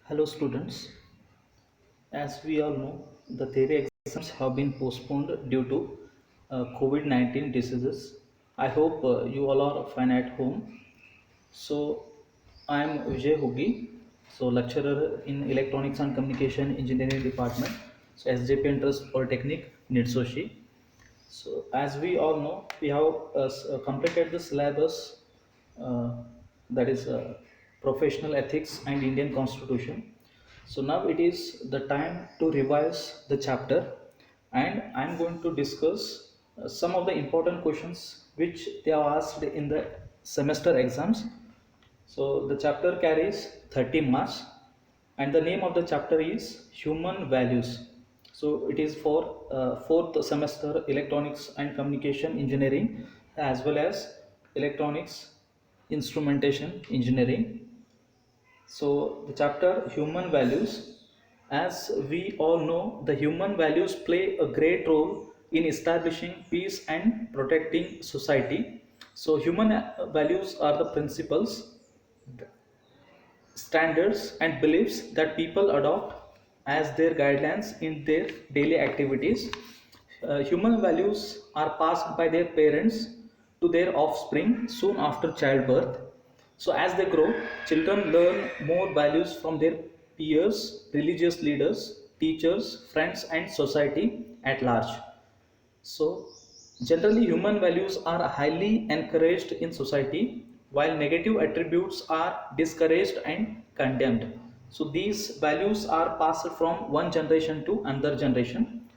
Hello students, as we all know, the theory exams have been postponed due to COVID-19 diseases. I hope you all are fine at home. So, I am V.D.Huggi, so lecturer in Electronics and Communication Engineering Department, so SJP Interest Polytechnic, Nitsoshi. So, as we all know, we have completed the syllabus uh, that is professional ethics and Indian Constitution. So now it is the time to revise the chapter, and I'm going to discuss some of the important questions which they are asked in the semester exams. So the chapter carries 30 marks, and the name of the chapter is Human Values. So it is for fourth semester Electronics and Communication Engineering as well as Electronics Instrumentation Engineering. So the chapter Human Values, as we all know, the human values play a great role in establishing peace and protecting society. So human values are the principles, standards and beliefs that people adopt as their guidelines in their daily activities. Human values are passed by their parents to their offspring soon after childbirth. So, as they grow, children learn more values from their peers, religious leaders, teachers, friends, and society at large. So, generally, human values are highly encouraged in society, while negative attributes are discouraged and condemned. So, these values are passed from one generation to another generation.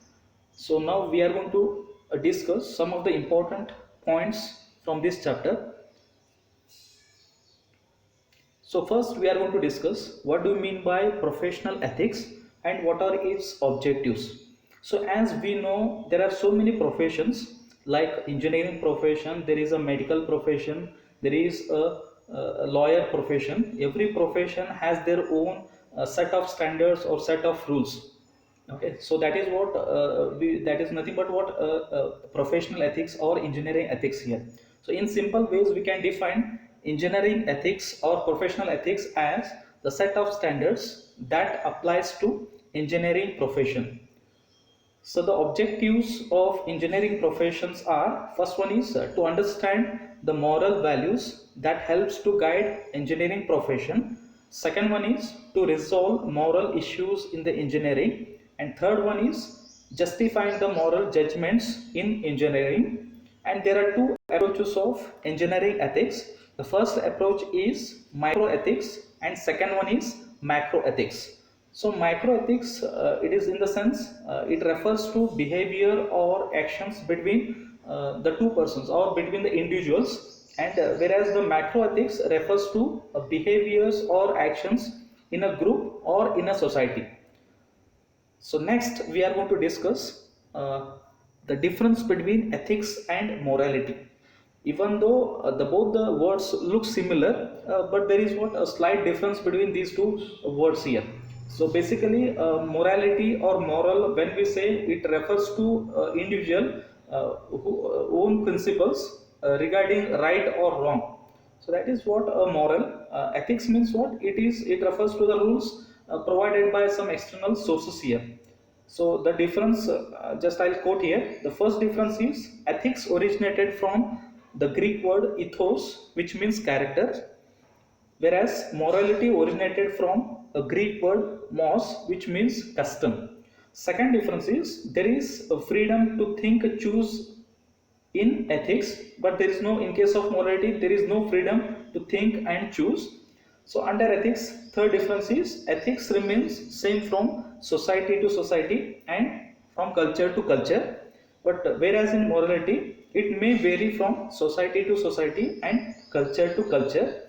So, now we are going to discuss some of the important points from this chapter. So first we are going to discuss what do you mean by professional ethics and what are its objectives. So as we know, there are so many professions like engineering profession, there is a medical profession, there is a lawyer profession. Every profession has their own set of standards or set of rules. Okay, so that is what that is nothing but what professional ethics or engineering ethics here. So in simple ways we can define engineering ethics or professional ethics as the set of standards that applies to engineering profession. So the objectives of engineering professions are, first one is to understand the moral values that helps to guide engineering profession. Second one is to resolve moral issues in the engineering, and third one is justifying the moral judgments in engineering. And there are two approaches of engineering ethics. The first approach is microethics and second one is macroethics. So microethics, it is in the sense it refers to behavior or actions between the two persons or between the individuals, and whereas the macroethics refers to behaviors or actions in a group or in a society. So next we are going to discuss the difference between ethics and morality. Even though the both the words look similar, but there is what a slight difference between these two words here. So basically, morality or moral, when we say, it refers to individual who own principles regarding right or wrong. So that is what a moral. Ethics means what it is. It refers to the rules provided by some external sources here. So the difference, just I'll quote here. The first difference is ethics originated from the Greek word ethos, which means character, whereas morality originated from a Greek word mos, which means custom. Second difference is there is a freedom to think, choose in ethics, but there is no, in case of morality, there is no freedom to think and choose. So under ethics, third difference is ethics remains same from society to society and from culture to culture, but whereas in morality it may vary from society to society and culture to culture.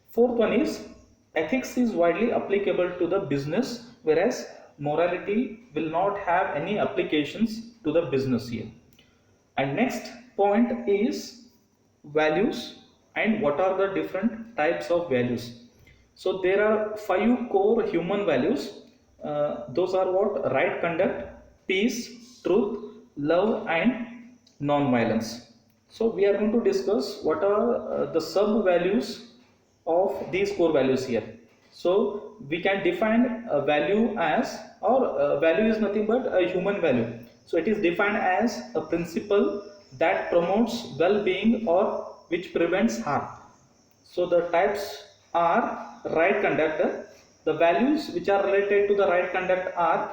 Fourth one is ethics is widely applicable to the business, whereas morality will not have any applications to the business here. And next point is values and what are the different types of values. So there are five core human values. Those are what? Right conduct, peace, truth, love, and non-violence. So we are going to discuss what are the sub values of these core values here. So we can define a value as, or value is nothing but a human value. So it is defined as a principle that promotes well-being or which prevents harm. So the types are right conduct. The values which are related to the right conduct are,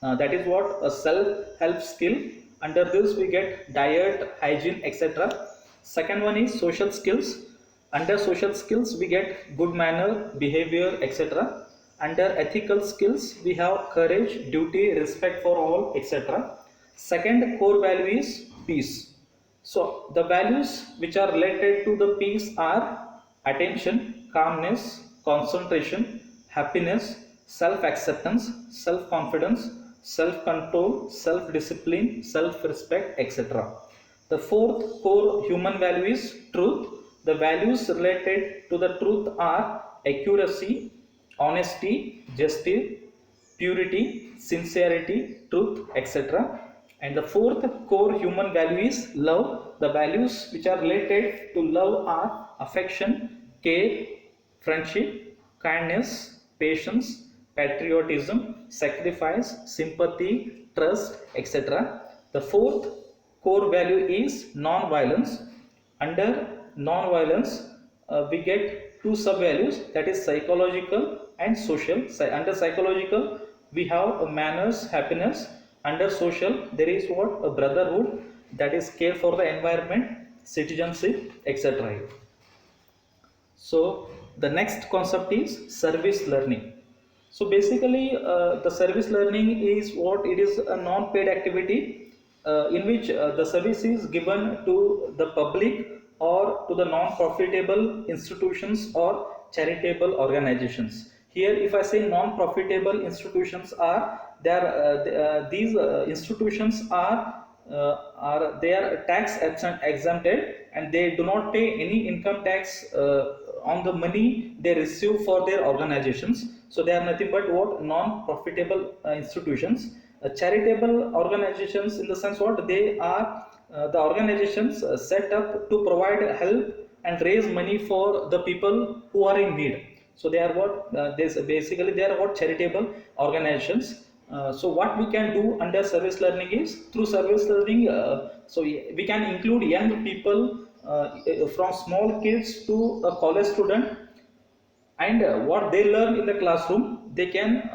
that is what a self-help skill. Under this we get diet, hygiene, etc. Second one is social skills. Under social skills we get good manner, behavior, etc. Under ethical skills we have courage, duty, respect for all, etc. Second core value is peace. So the values which are related to the peace are attention, calmness, concentration, happiness, self-acceptance, self-confidence, self-control, self-discipline, self-respect, etc. The fourth core human value is truth. The values related to the truth are accuracy, honesty, justice, purity, sincerity, truth, etc. And the fourth core human value is love. The values which are related to love are affection, care, friendship, kindness, patience, patriotism, sacrifice, sympathy, trust, etc. The fourth core value is non-violence. Under non-violence, we get two sub-values, that is psychological and social. Under psychological, we have manners, happiness. Under social, there is what? A brotherhood, that is care for the environment, citizenship, etc. So the next concept is service learning. So basically, the service learning is what? It is a non-paid activity in which the service is given to the public or to the non-profitable institutions or charitable organizations. Here, if I say non-profitable institutions are there, these institutions are they are tax exempted, and they do not pay any income tax on the money they receive for their organizations. So they are nothing but what? Non-profitable institutions. Charitable organizations, in the sense what? They are the organizations set up to provide help and raise money for the people who are in need. So they are what? Basically they are what? Charitable organizations. So what we can do under service learning is, through service learning, so we can include young people, from small kids to a college student, and what they learn in the classroom they can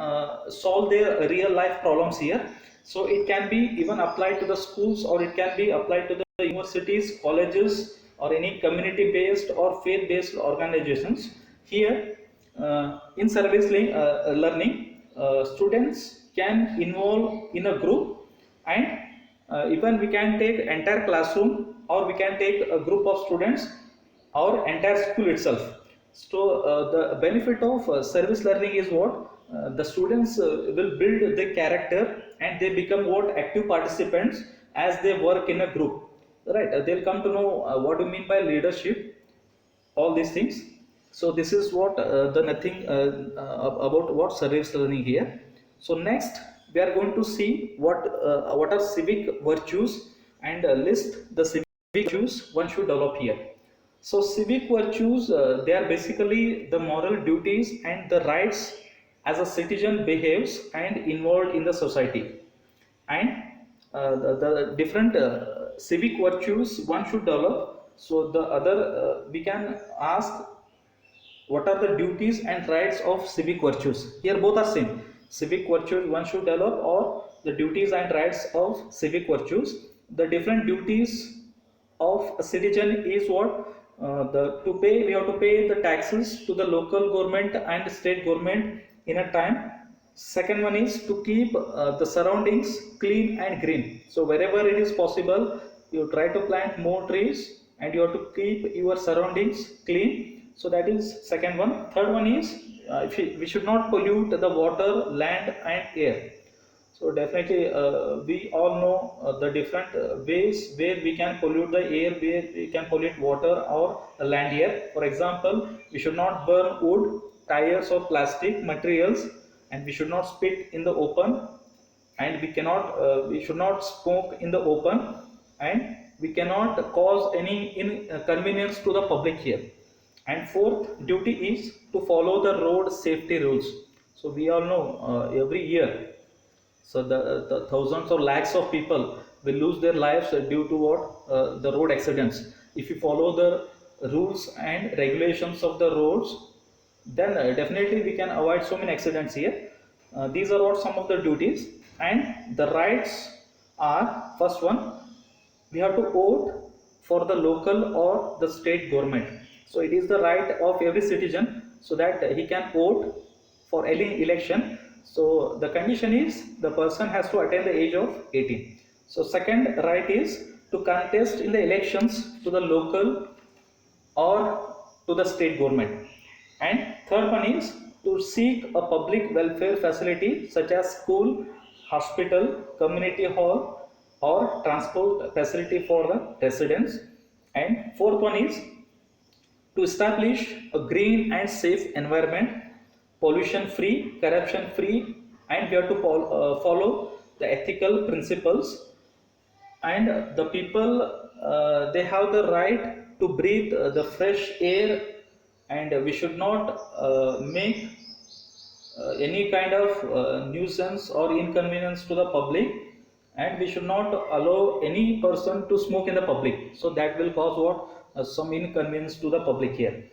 solve their real life problems here. So it can be even applied to the schools, or it can be applied to the universities, colleges, or any community based or faith based organizations. Here, in learning, students can involve in a group, and even we can take entire classroom, or we can take a group of students, or entire school itself. So the benefit of service learning is what? The students will build the character, and they become what? Active participants as they work in a group, right? They'll come to know what do you mean by leadership, all these things. So this is what the nothing about what service learning here. So next we are going to see what are civic virtues, and list the civic virtues one should develop here. So civic virtues, they are basically the moral duties and the rights as a citizen behaves and involved in the society. And the different civic virtues one should develop. So the other, we can ask, what are the duties and rights of civic virtues? Here both are same. Civic virtues one should develop, or the duties and rights of civic virtues. The different duties of a citizen is what? The to pay We have to pay the taxes to the local government and state government in a time. Second one is to keep the surroundings clean and green. So wherever it is possible, you try to plant more trees, and you have to keep your surroundings clean. So that is second one. Third one is, we should not pollute the water, land, and air. So definitely we all know the different ways where we can pollute the air, where we can pollute water or land here. For example, we should not burn wood, tires, or plastic materials, and we should not spit in the open, and we should not smoke in the open, and we cannot cause any inconvenience to the public here. And fourth duty is to follow the road safety rules. So we all know every year, so the thousands or lakhs of people will lose their lives due to what, the road accidents. If you follow the rules and regulations of the roads, then definitely we can avoid so many accidents here. These are what some of the duties. And the rights are, first one, we have to vote for the local or the state government. So it is the right of every citizen so that he can vote for any election. So the condition is the person has to attain the age of 18. So second right is to contest in the elections to the local or to the state government. And third one is to seek a public welfare facility such as school, hospital, community hall, or transport facility for the residents. And fourth one is to establish a green and safe environment, pollution free, corruption free, and we have to follow the ethical principles. And the people, they have the right to breathe the fresh air, and we should not make any kind of nuisance or inconvenience to the public, and we should not allow any person to smoke in the public, so that will cause what, some inconvenience to the public here.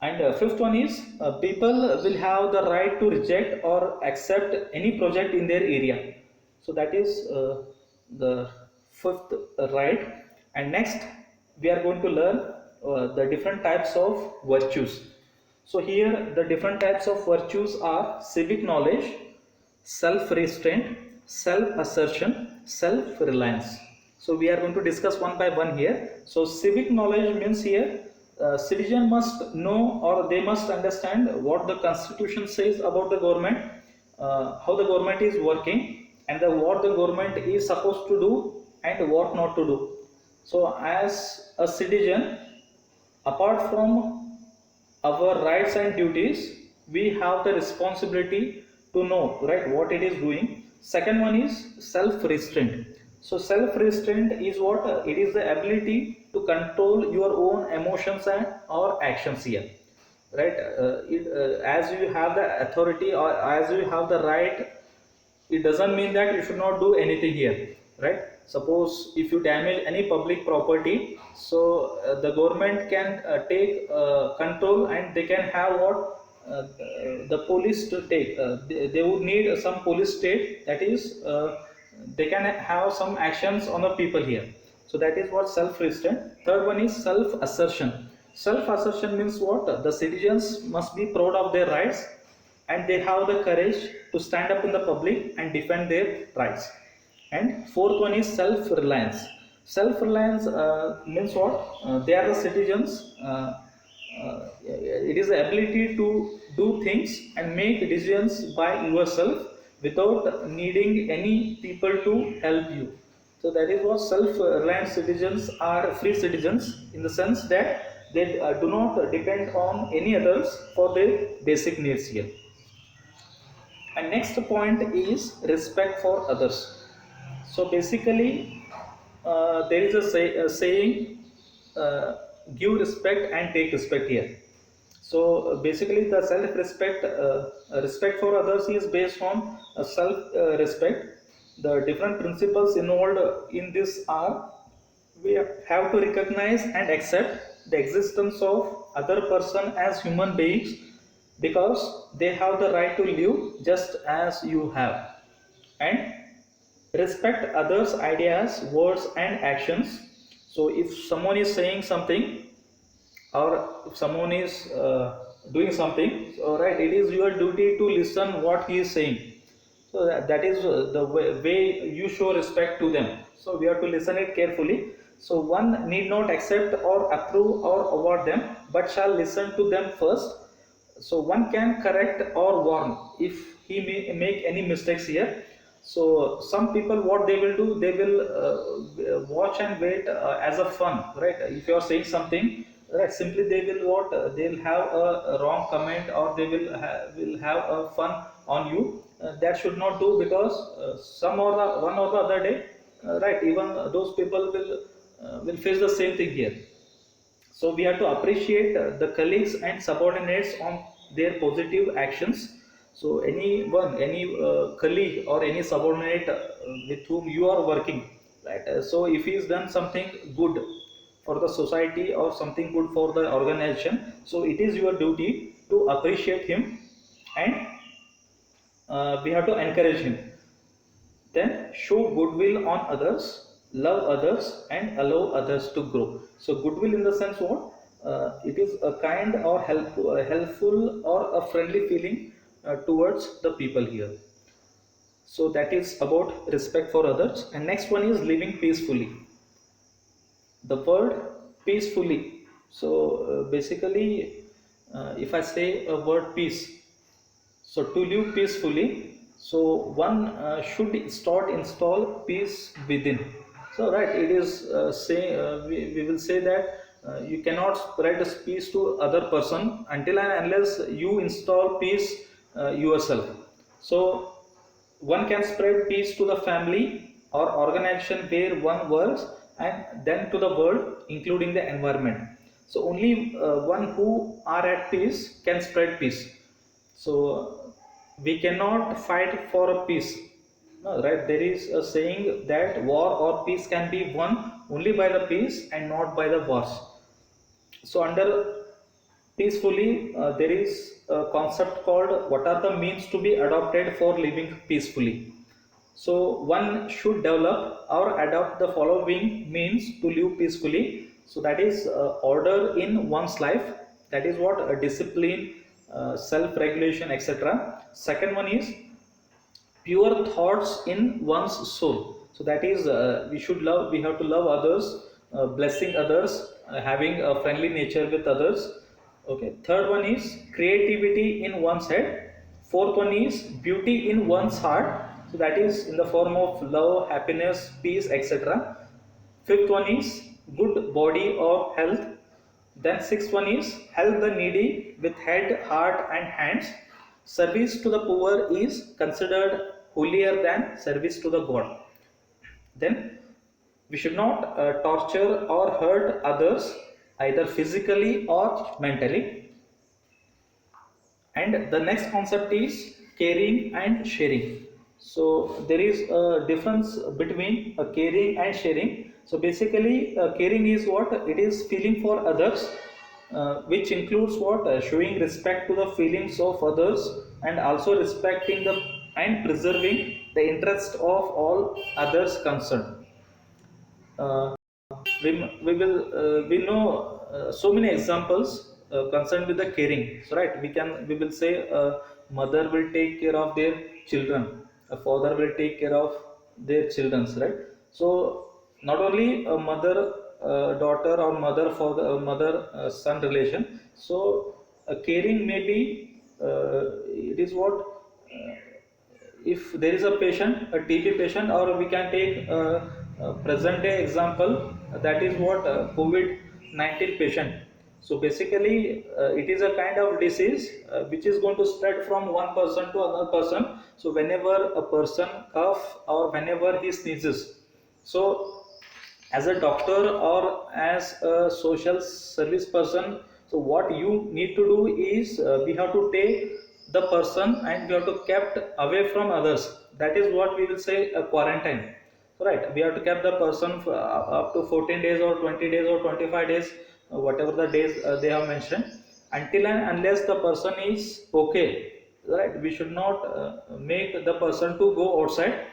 And fifth one is people will have the right to reject or accept any project in their area. So that is the fifth right. And next we are going to learn the different types of virtues. So here the different types of virtues are civic knowledge, self-restraint, self-assertion, self-reliance. So we are going to discuss one by one here. So civic knowledge means here citizen must know or they must understand what the constitution says about the government, how the government is working, and what the government is supposed to do and what not to do. So as a citizen, apart from our rights and duties, we have the responsibility to know, right, what it is doing. Second one is self restraint. So self restraint is what, it is the ability to control your own emotions and or actions here, right. As you have the authority or as you have the right, it doesn't mean that you should not do anything here, right. Suppose if you damage any public property, so the government can take control, and they can have what, the police to take, they would need some police state, that is they can have some actions on the people here. So that is what self restraint. Third one is self assertion. Self assertion means what, the citizens must be proud of their rights, and they have the courage to stand up in the public and defend their rights. And fourth one is self reliance. Self reliance means what, they are the citizens, it is the ability to do things and make decisions by yourself without needing any people to help you. So that is what self reliant citizens are. Free citizens in the sense that they do not depend on any others for their basic needs here. And next point is respect for others. So basically, there is a saying, give respect and take respect here. So basically, the self-respect, respect for others is based on self-respect. The different principles involved in this are, we have to recognize and accept the existence of other person as human beings because they have the right to live just as you have, and respect others ideas, words and actions. So if someone is saying something, or if someone is doing something, so right, it is your duty to listen what he is saying. So that is the way you show respect to them. So we have to listen it carefully. So one need not accept or approve or award them, but shall listen to them first. So one can correct or warn if he may make any mistakes here. So some people, what they will do, they will watch and wait as a fun, right. If you are saying something, right, simply they will what, they'll have a wrong comment, or they will have a fun on you. That should not do, because some or the one or the other day, right, even those people will face the same thing here. So we have to appreciate the colleagues and subordinates on their positive actions. So anyone, any colleague or any subordinate with whom you are working, right? So if he has done something good for the society or something good for the organization, so it is your duty to appreciate him, and we have to encourage him. Then show goodwill on others, love others, and allow others to grow. So goodwill in the sense what? It is a kind or helpful or a friendly feeling towards the people here. So that is about respect for others. And next one is living peacefully. The word peacefully. So basically, if I say a word peace, so to live peacefully, so one should start install peace within. So right, it is we will say that you cannot spread peace to other person until and unless you install peace yourself. So one can spread peace to the family or organization where one works, and then to the world, including the environment. So only one who are at peace can spread peace. So we cannot fight for a peace. No, right? There is a saying that war or peace can be won only by the peace and not by the wars. So under peacefully, there is a concept called what are the means to be adopted for living peacefully. So one should develop or adopt the following means to live peacefully. So that is order in one's life. That is what discipline, self-regulation, etc. Second one is pure thoughts in one's soul. So that is we have to love others, blessing others, having a friendly nature with others. Okay, third one is creativity in one's head. Fourth one is beauty in one's heart. So that is in the form of love, happiness, peace, etc. Fifth one is good body or health. Then sixth one is help the needy with head, heart, and hands. Service to the poor is considered holier than service to the God. Then we should not torture or hurt others either physically or mentally. And the next concept is caring and sharing. So there is a difference between caring and sharing. So basically caring is what it is feeling for others, which includes what showing respect to the feelings of others, and also respecting the and preserving the interest of all others concerned. uh, we will we know so many examples concerned with the caring. So right, we will say a mother will take care of their children, a father will take care of their children's, right? So not only a mother daughter or mother father mother son relation. So a caring may be it is what if there is a patient, a TB patient, or we can take a present day example, that is what COVID-19 patient. So basically, it is a kind of disease which is going to spread from one person to another person. So whenever a person cough or whenever he sneezes, so as a doctor or as a social service person, so what you need to do is we have to take the person and we have to kept away from others. That is what we will say a quarantine. So right, we have to keep the person for, up to 14 days or 20 days or 25 days, whatever the days they have mentioned, until and unless the person is okay. Right, we should not make the person to go outside,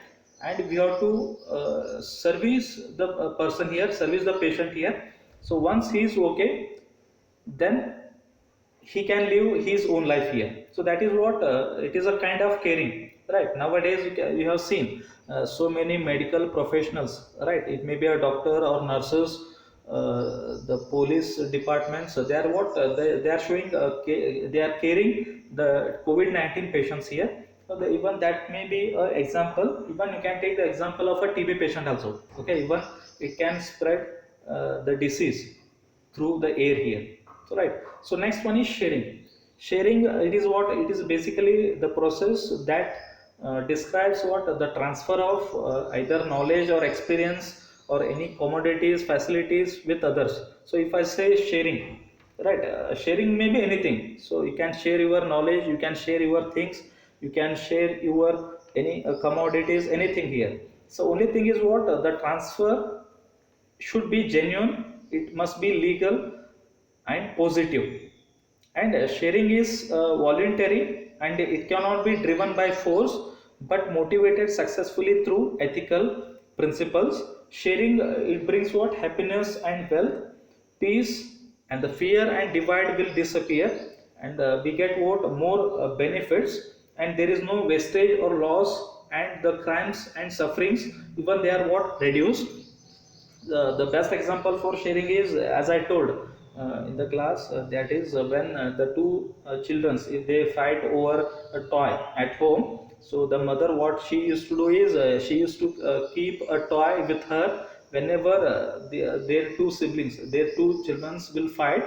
and we have to service the person here, service the patient here. So once he is okay, then he can live his own life here. So that is what it is a kind of caring. Right, nowadays you have seen so many medical professionals, right? It may be a doctor or nurses, the police departments, they are what they are showing they are caring the COVID-19 patients here. So even that may be an example. Even you can take the example of a TB patient also. Okay, even it can spread the disease through the air here. So right, so next one is sharing. Sharing, it is what it is basically the process that describes what the transfer of either knowledge or experience or any commodities facilities with others. So if I say sharing, right, sharing may be anything. So you can share your knowledge, you can share your things, you can share your any commodities, anything here. So only thing is what, the transfer should be genuine, it must be legal and positive. And sharing is voluntary, and it cannot be driven by force but motivated successfully through ethical principles. Sharing, it brings what, happiness and wealth, peace, and the fear and divide will disappear, and we get what, more benefits, and there is no wastage or loss, and the crimes and sufferings, even they are what, reduced. The best example for sharing is, as I told in the class, that is when the two children, if they fight over a toy at home, so the mother, what she used to do is, she used to keep a toy with her whenever their two siblings, their two children will fight.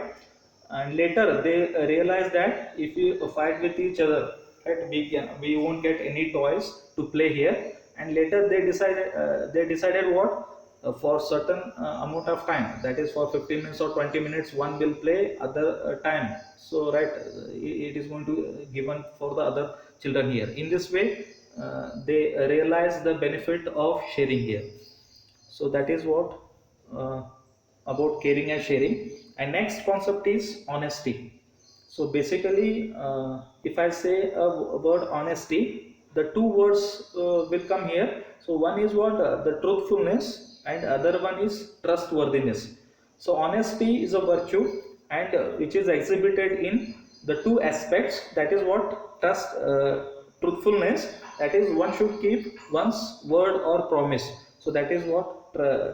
And later they realize that if we fight with each other, right, we won't get any toys to play here. And later they decided what, for certain amount of time, that is for 15 minutes or 20 minutes one will play, other time, so right, it is going to given for the other children here. In this way, they realize the benefit of sharing here. So that is what, uh, about caring and sharing. And next concept is honesty. So basically, if I say a word honesty, the two words will come here. So one is what, the truthfulness, and other one is trustworthiness. So honesty is a virtue, and which is exhibited in the two aspects, that is what, truthfulness, that is one should keep one's word or promise. So that is what,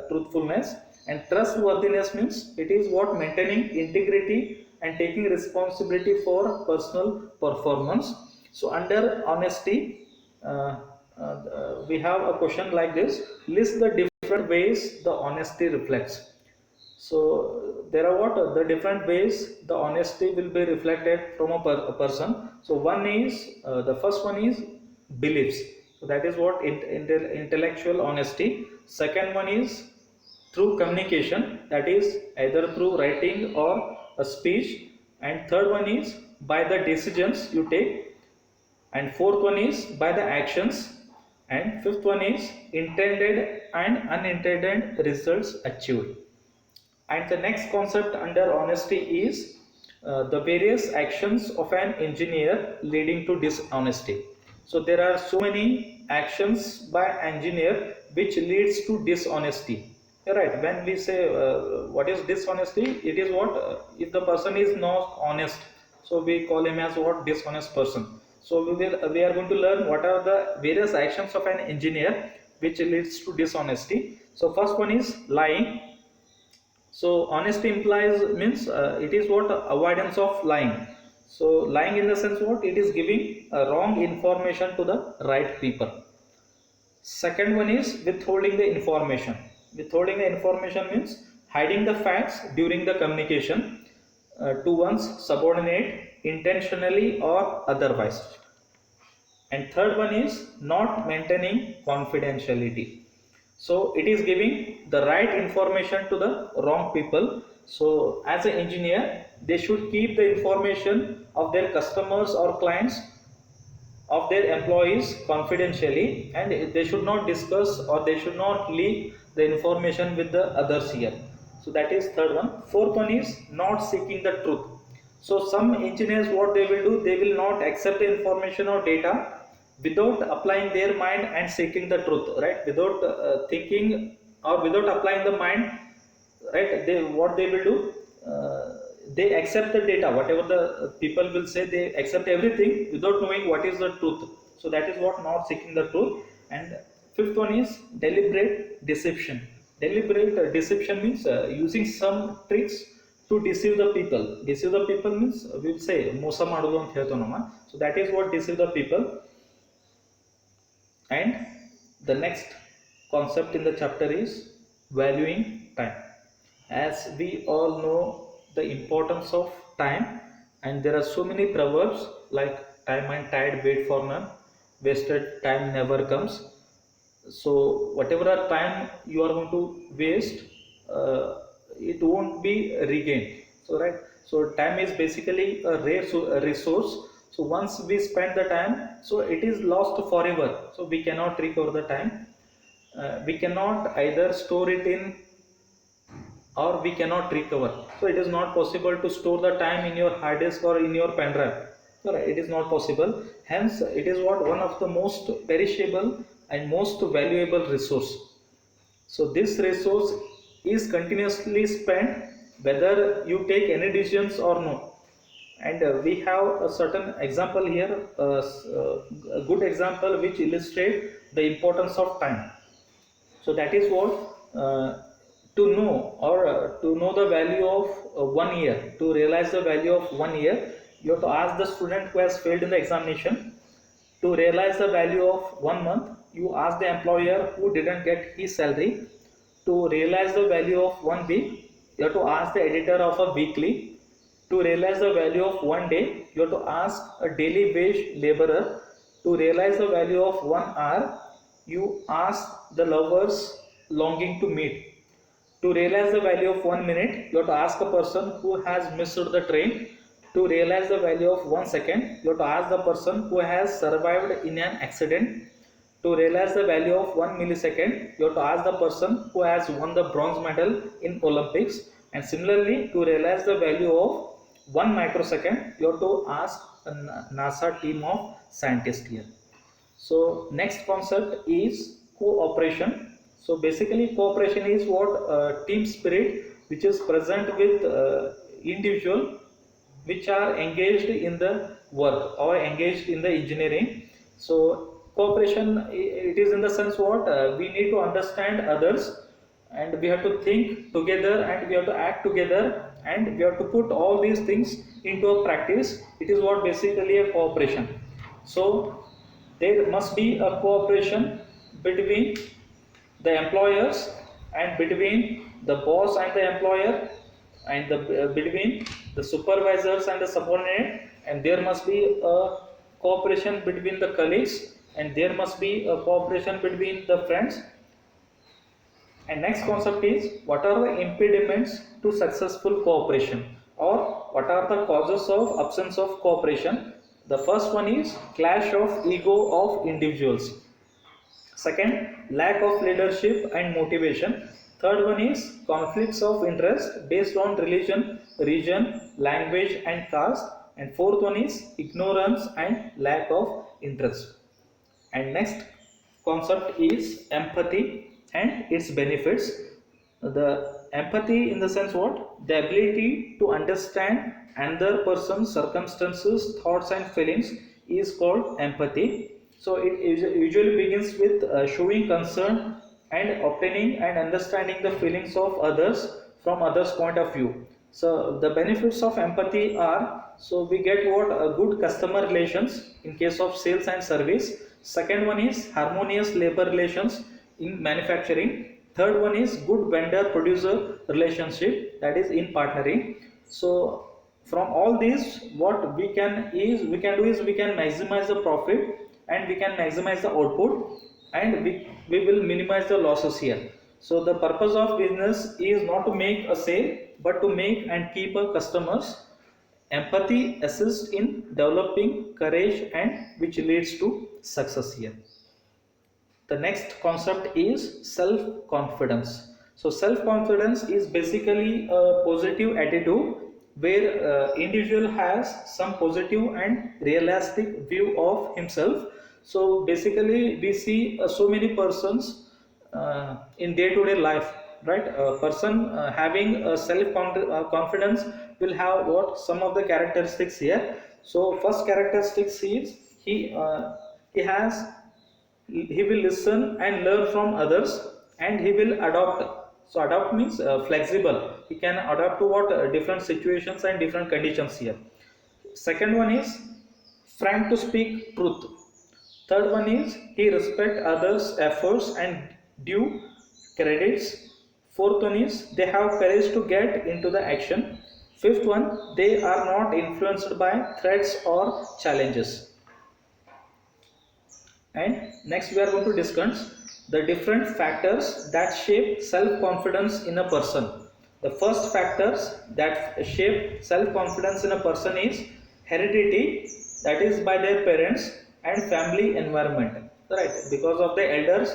truthfulness. And trustworthiness means it is what, maintaining integrity and taking responsibility for personal performance. So under honesty, we have a question like this: list the different ways the honesty reflects. So there are what, the different ways the honesty will be reflected from a person. So one is, the first one is beliefs. So that is what, intellectual honesty. Second one is through communication, that is either through writing or a speech. And third one is by the decisions you take. And fourth one is by the actions. And fifth one is intended and unintended results achieved. And the next concept under honesty is the various actions of an engineer leading to dishonesty. So there are so many actions by engineer which leads to dishonesty. Right? When we say what is dishonesty, it is what, if the person is not honest, so we call him as what, dishonest person. So we are going to learn what are the various actions of an engineer which leads to dishonesty. So first one is lying. So honesty implies, means it is what, avoidance of lying. So lying in the sense what, it is giving wrong information to the right people. Second one is withholding the information. Withholding the information means hiding the facts during the communication to one's subordinate, intentionally or otherwise. And third one is not maintaining confidentiality. So it is giving the right information to the wrong people. So as an engineer, they should keep the information of their customers or clients, of their employees confidentially, and they should not discuss or they should not leak the information with the others here. So that is third one. Fourth one is not seeking the truth. So some engineers, what they will do, they will not accept the information or data without applying their mind and seeking the truth, right, without thinking or without applying the mind, right. They, what they will do, they accept the data, whatever the people will say, they accept everything without knowing what is the truth. So that is what, not seeking the truth. And fifth one is deliberate deception. Deliberate deception means using some tricks to deceive the people. Deceive the people means we will say mosa madudu anta ಹೇಳ್ತೇವೆ ನಮ್ಮ. So that is what deceive the people. And the next concept in the chapter is valuing time. As we all know the importance of time, and there are so many proverbs like time and tide wait for none, wasted time never comes. So whatever time you are going to waste, it won't be regained. So right, so time is basically a rare a resource. So once we spend the time, so it is lost forever. So we cannot recover the time. We cannot either store it in or we cannot recover. So it is not possible to store the time in your hard disk or in your pen drive. So it is not possible. Hence it is what one of the most perishable and most valuable resource. So this resource is continuously spent whether you take any decisions or no. And we have a certain example here, a good example which illustrate the importance of time. So that is what, to know, or to know the value of 1 year, to realize the value of 1 year, you have to ask the student who has failed in the examination. To realize the value of 1 month, you ask the employer who didn't get his salary. To realize the value of 1 week, you have to ask the editor of a weekly. To realize the value of 1 day, you have to ask a daily wage laborer. To realize the value of 1 hour, you ask the lovers longing to meet. To realize the value of 1 minute, you have to ask a person who has missed the train. To realize the value of 1 second, you have to ask the person who has survived in an accident. To realize the value of 1 millisecond, you have to ask the person who has won the bronze medal in Olympics. And similarly, to realize the value of 1 microsecond, you have to ask a NASA team of scientists here. So next concept is cooperation. So basically cooperation is what, team spirit which is present with individual which are engaged in the work or engaged in the engineering. So cooperation, it is in the sense what, we need to understand others, and we have to think together, and we have to act together, and we have to put all these things into a practice. It is what basically a cooperation. So there must be a cooperation between the employers, and between the boss and the employer, and between the supervisors and the subordinate, and there must be a cooperation between the colleagues, and there must be a cooperation between the friends. And next concept is, what are the impediments to successful cooperation, or what are the causes of absence of cooperation. The first one is clash of ego of individuals. Second, lack of leadership and motivation. Third one is conflicts of interest based on religion, region, language and caste. And fourth one is ignorance and lack of interest. And next concept is empathy and its benefits. The empathy in the sense what? The ability to understand another person's circumstances, thoughts and feelings is called empathy. So it usually begins with showing concern and obtaining and understanding the feelings of others from others' point of view. So the benefits of empathy are, so we get what, good customer relations in case of sales and service. Second one is harmonious labor relations in manufacturing. Third one is good vendor producer relationship, that is in partnering. So from all these, what we can do is we can maximize the profit, and we can maximize the output, and we will minimize the losses here. So the purpose of business is not to make a sale, but to make and keep a customers. Empathy assists in developing courage, and which leads to success here. The next concept is self-confidence. So self-confidence is basically a positive attitude where individual has some positive and realistic view of himself. So basically we see so many persons in day-to-day life, right? A person having a self-confidence will have what, some of the characteristics here. So first characteristics is he will listen and learn from others, and he will adopt. So adopt means flexible. He can adapt to what, different situations and different conditions here. Second one is frank to speak truth. Third one is he respect others efforts and due credits. Fourth one is they have courage to get into the action. Fifth one, they are not influenced by threats or challenges. And next we are going to discuss the different factors that shape self-confidence in a person. The first factors that shape self-confidence in a person is heredity, that is by their parents, and family environment. Right? Because of the elders,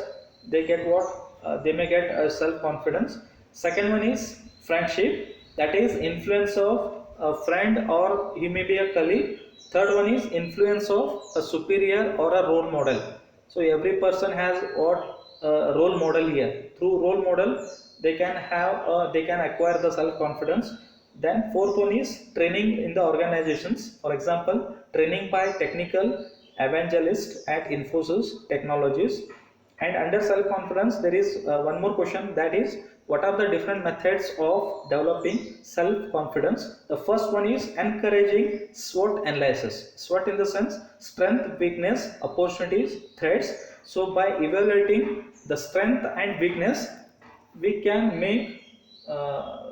they get what they may get self-confidence. Second one is friendship, that is influence of a friend or he may be a colleague. Third one is influence of a superior or a role model. So every person has what role model here. Through role model, they can have they can acquire the self confidence. Then fourth one is training in the organizations. For example, training by technical evangelist at Infosys Technologies. And under self confidence, there is one more question, that is, what are the different methods of developing self confidence? The first one is encouraging SWOT analysis. SWOT in the sense strength, weakness, opportunities, threats. So by evaluating the strength and weakness, we can make the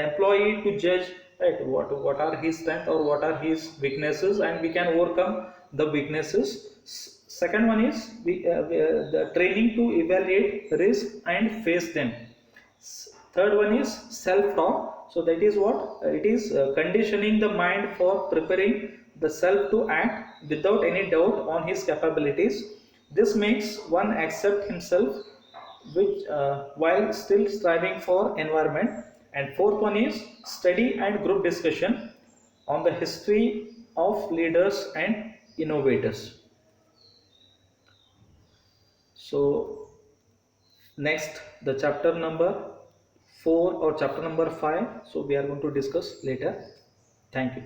employee to judge, right, what are his strength or what are his weaknesses, and we can overcome the weaknesses. Second one is the training to evaluate risk and face them. Third one is self talk. So that is what it is conditioning the mind for preparing the self to act without any doubt on his capabilities. This makes one accept himself which while still striving for environment. And fourth one is study and group discussion on the history of leaders and innovators. So next, the chapter number 4 or chapter number 5, so we are going to discuss later. Thank you.